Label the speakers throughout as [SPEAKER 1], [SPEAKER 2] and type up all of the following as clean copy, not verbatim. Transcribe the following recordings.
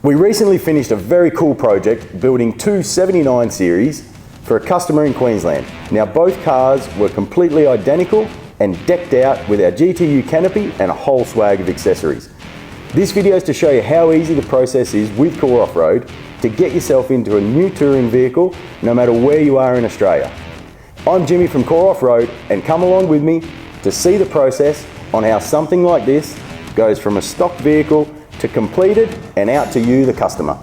[SPEAKER 1] We recently finished a very cool project building two 79 series for a customer in Queensland. Now both cars were completely identical and decked out with our GTU Canopy and a whole swag of accessories. This video is to show you how easy the process is with Core Offroad to get yourself into a new touring vehicle no matter where you are in Australia. I'm Jimmy from Core Offroad, and come along with me to see the process on how something like this goes from a stock vehicle to completed and out to you, the customer.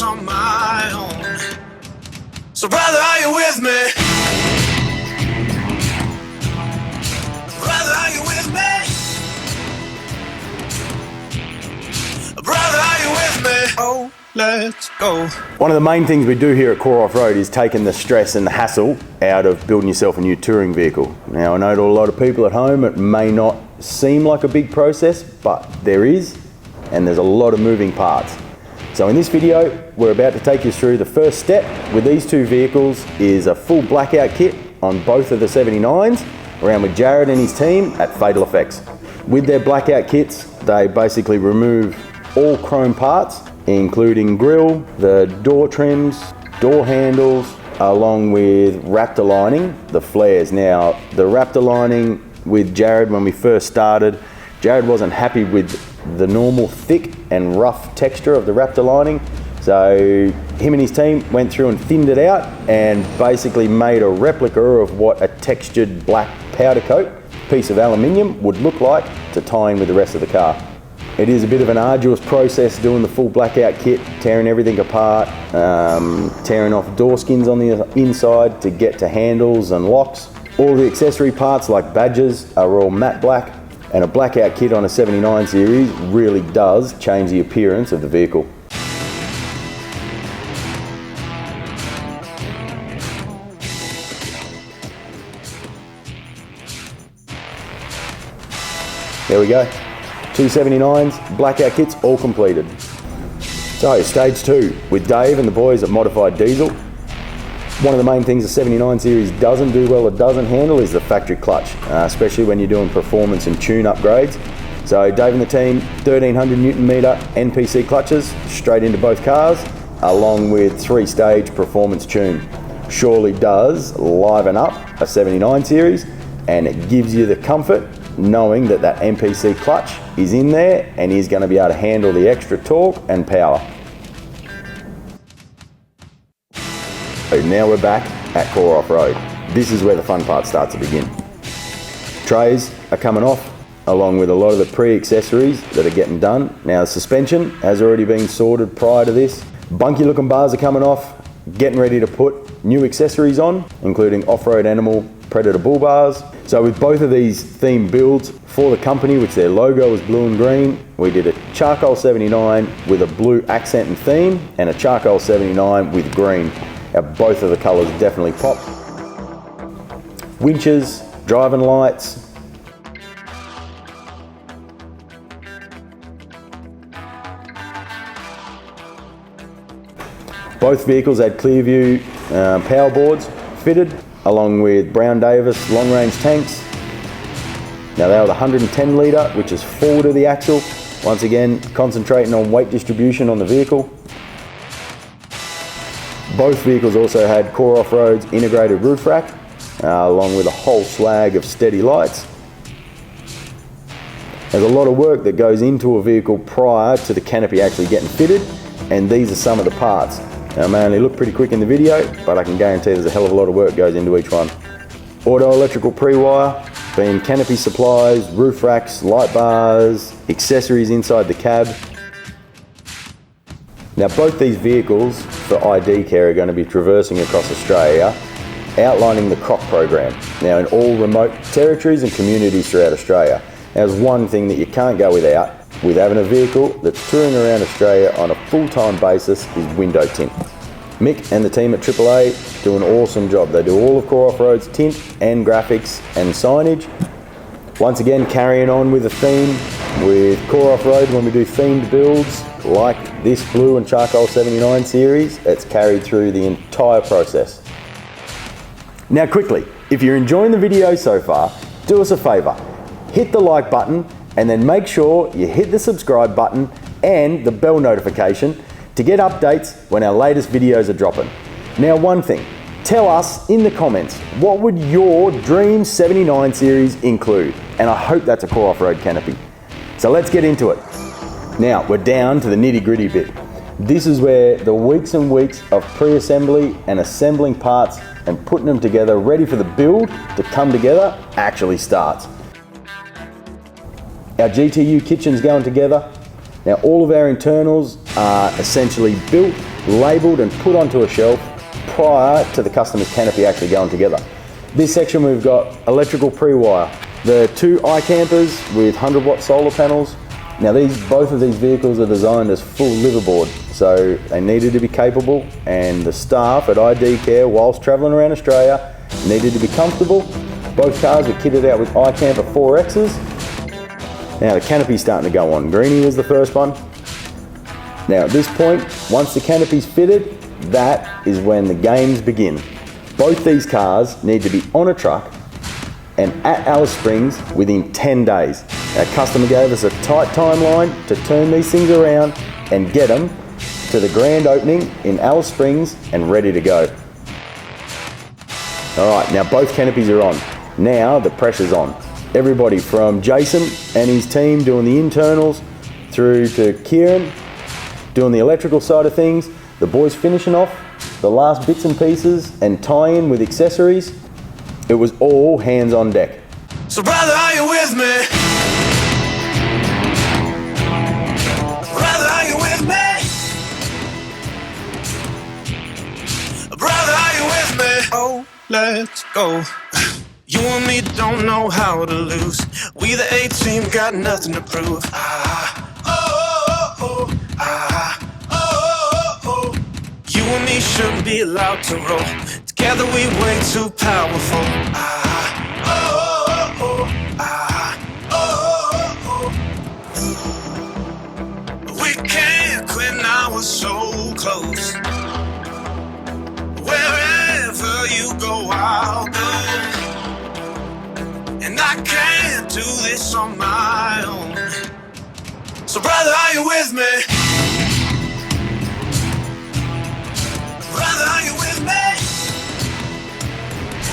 [SPEAKER 2] On my own. So brother, are you with me? Brother, are you with me? Brother, are you with me? Oh, let's go.
[SPEAKER 1] One of the main things we do here at Core Offroad is taking the stress and the hassle out of building yourself a new touring vehicle. Now I know to a lot of people at home it may not seem like a big process, but there is, and there's a lot of moving parts. So in this video, we're about to take you through the first step with these two vehicles is a full blackout kit on both of the 79s, around with Jared and his team at Fatal Effects. With their blackout kits, they basically remove all chrome parts, including grille, the door trims, door handles, along with Raptor lining, the flares. Now, the Raptor lining with Jared, when we first started, Jared wasn't happy with the normal thick and rough texture of the Raptor lining, so him and his team went through and thinned it out and basically made a replica of what a textured black powder coat piece of aluminium would look like to tie in with the rest of the car. It is a bit of an arduous process doing the full blackout kit, tearing everything apart, tearing off door skins on the inside to get to handles and locks. All the accessory parts like badges are all matte black, and a blackout kit on a 79 series really does change the appearance of the vehicle. There we go. Two 79s, blackout kits all completed. So stage 2 with Dave and the boys at Modified Diesel. One of the main things the 79 series doesn't do well or doesn't handle is the factory clutch, especially when you're doing performance and tune upgrades. So Dave and the team, 1300 Newton meter NPC clutches straight into both cars, along with 3-stage performance tune. Surely does liven up a 79 series, and it gives you the comfort knowing that that NPC clutch is in there and is going to be able to handle the extra torque and power. So now we're back at Core Offroad. This is where the fun part starts to begin. Trays are coming off, along with a lot of the pre-accessories that are getting done. Now the suspension has already been sorted prior to this. Bunky looking bars are coming off, getting ready to put new accessories on, including Off-Road Animal Predator bull bars. So with both of these theme builds for the company, which their logo is blue and green, we did a charcoal 79 with a blue accent and theme, and a charcoal 79 with green. Both of the colours definitely pop. Winches, driving lights. Both vehicles had Clearview power boards fitted, along with Brown Davis long range tanks. Now they were the 110 litre, which is forward of the axle. Once again, concentrating on weight distribution on the vehicle. Both vehicles also had Core Offroad's integrated roof rack, along with a whole swag of steady lights. There's a lot of work that goes into a vehicle prior to the canopy actually getting fitted, and these are some of the parts. Now, it may only look pretty quick in the video, but I can guarantee there's a hell of a lot of work goes into each one. Auto electrical pre-wire, being canopy supplies, roof racks, light bars, accessories inside the cab. Now both these vehicles for ID care are going to be traversing across Australia, outlining the CROC program. Now in all remote territories and communities throughout Australia. Now there's one thing that you can't go without with having a vehicle that's touring around Australia on a full-time basis is window tint. Mick and the team at AAA do an awesome job. They do all of Core Offroad's tint and graphics and signage. Once again, carrying on with the theme, with Core Offroad, when we do themed builds like this blue and charcoal 79 series, it's carried through the entire process. Now quickly, if you're enjoying the video so far, do us a favor, hit the like button and then make sure you hit the subscribe button and the bell notification to get updates when our latest videos are dropping. Now one thing, tell us in the comments, what would your dream 79 series include? And I hope that's a Core Offroad canopy. So let's get into it. Now we're down to the nitty gritty bit. This is where the weeks and weeks of pre-assembly and assembling parts and putting them together ready for the build to come together actually starts. Our GTU kitchen's going together. Now all of our internals are essentially built, labelled and put onto a shelf prior to the customer's canopy actually going together. This section we've got electrical pre-wire, the two iCampers with 100-watt solar panels. Now both of these vehicles are designed as full liverboard, so they needed to be capable, and the staff at ID Care, whilst travelling around Australia, needed to be comfortable. Both cars were kitted out with iCamper 4Xs. Now the canopy's starting to go on. Greenie was the first one. Now at this point, once the canopy's fitted, that is when the games begin. Both these cars need to be on a truck and at Alice Springs within 10 days. Our customer gave us a tight timeline to turn these things around and get them to the grand opening in Alice Springs and ready to go. All right, now both canopies are on. Now the pressure's on. Everybody from Jason and his team doing the internals through to Kieran doing the electrical side of things, the boys finishing off the last bits and pieces and tie in with accessories. It was all hands on deck.
[SPEAKER 2] So brother, are you with me? Brother, are you with me? Brother, are you with me? Oh, let's go. You and me don't know how to lose. We the A-team got nothing to prove. You and me shouldn't be allowed to roll. Together we way too powerful. We can't quit now, we're so close. Wherever you go, I'll go. And I can't do this on my own. So brother, are you with me? Brother, are you with me?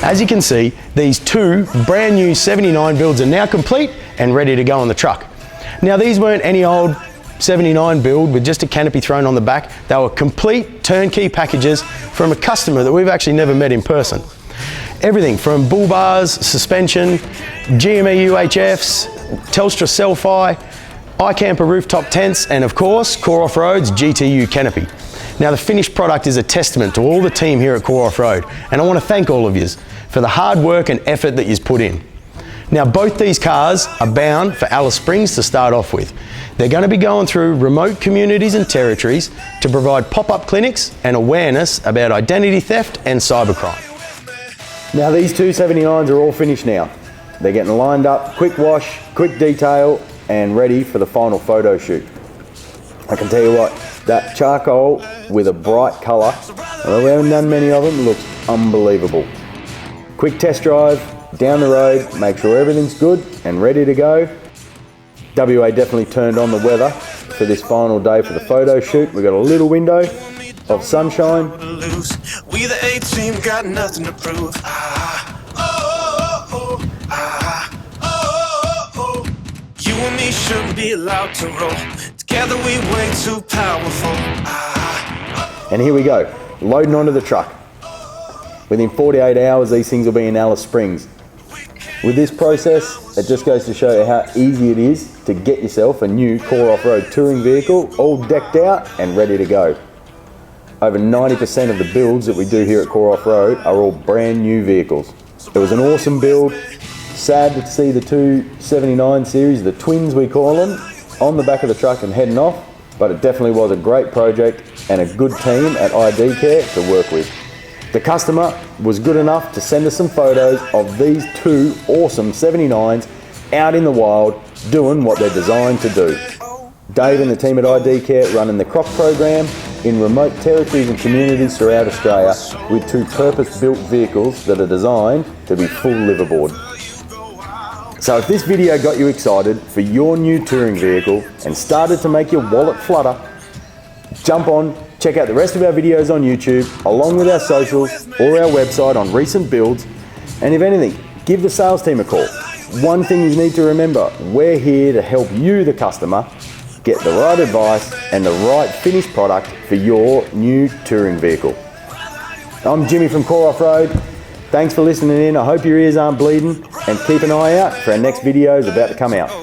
[SPEAKER 3] As you can see, these two brand new 79 builds are now complete and ready to go on the truck. Now these weren't any old 79 build with just a canopy thrown on the back. They were complete turnkey packages from a customer that we've actually never met in person. Everything from bull bars, suspension, GME UHFs, Telstra Selfie, iCamper rooftop tents, and of course, Core Offroad's GTU Canopy. Now the finished product is a testament to all the team here at Core Offroad, and I want to thank all of you for the hard work and effort that you've put in. Now both these cars are bound for Alice Springs to start off with. They're going to be going through remote communities and territories to provide pop-up clinics and awareness about identity theft and cybercrime.
[SPEAKER 1] Now these two 79s are all finished now. They're getting lined up, quick wash, quick detail, and ready for the final photo shoot. I can tell you what, that charcoal with a bright colour, although we haven't done many of them, looks unbelievable. Quick test drive, down the road, make sure everything's good and ready to go. WA definitely turned on the weather for this final day for the photo shoot. We've got a little window of sunshine.
[SPEAKER 2] We the A-team got nothing to prove. You and me shouldn't be allowed to roll. Together we way too powerful.
[SPEAKER 1] And here we go, loading onto the truck. Within 48 hours, these things will be in Alice Springs. With this process, it just goes to show you how easy it is to get yourself a new Core Offroad touring vehicle, all decked out and ready to go. Over 90% of the builds that we do here at Core Offroad are all brand new vehicles. It was an awesome build. Sad to see the two 79 series, the twins we call them, on the back of the truck and heading off, but it definitely was a great project and a good team at ID Care to work with. The customer was good enough to send us some photos of these two awesome 79s out in the wild, doing what they're designed to do. Dave and the team at ID Care running the Croc program in remote territories and communities throughout Australia with 2 purpose-built vehicles that are designed to be full liveaboard. So if this video got you excited for your new touring vehicle and started to make your wallet flutter, jump on, check out the rest of our videos on YouTube, along with our socials or our website on recent builds, and if anything, give the sales team a call. One thing you need to remember, we're here to help you, the customer, get the right advice and the right finished product for your new touring vehicle. I'm Jimmy from Core Offroad. Thanks for listening in. I hope your ears aren't bleeding, and keep an eye out for our next videos about to come out.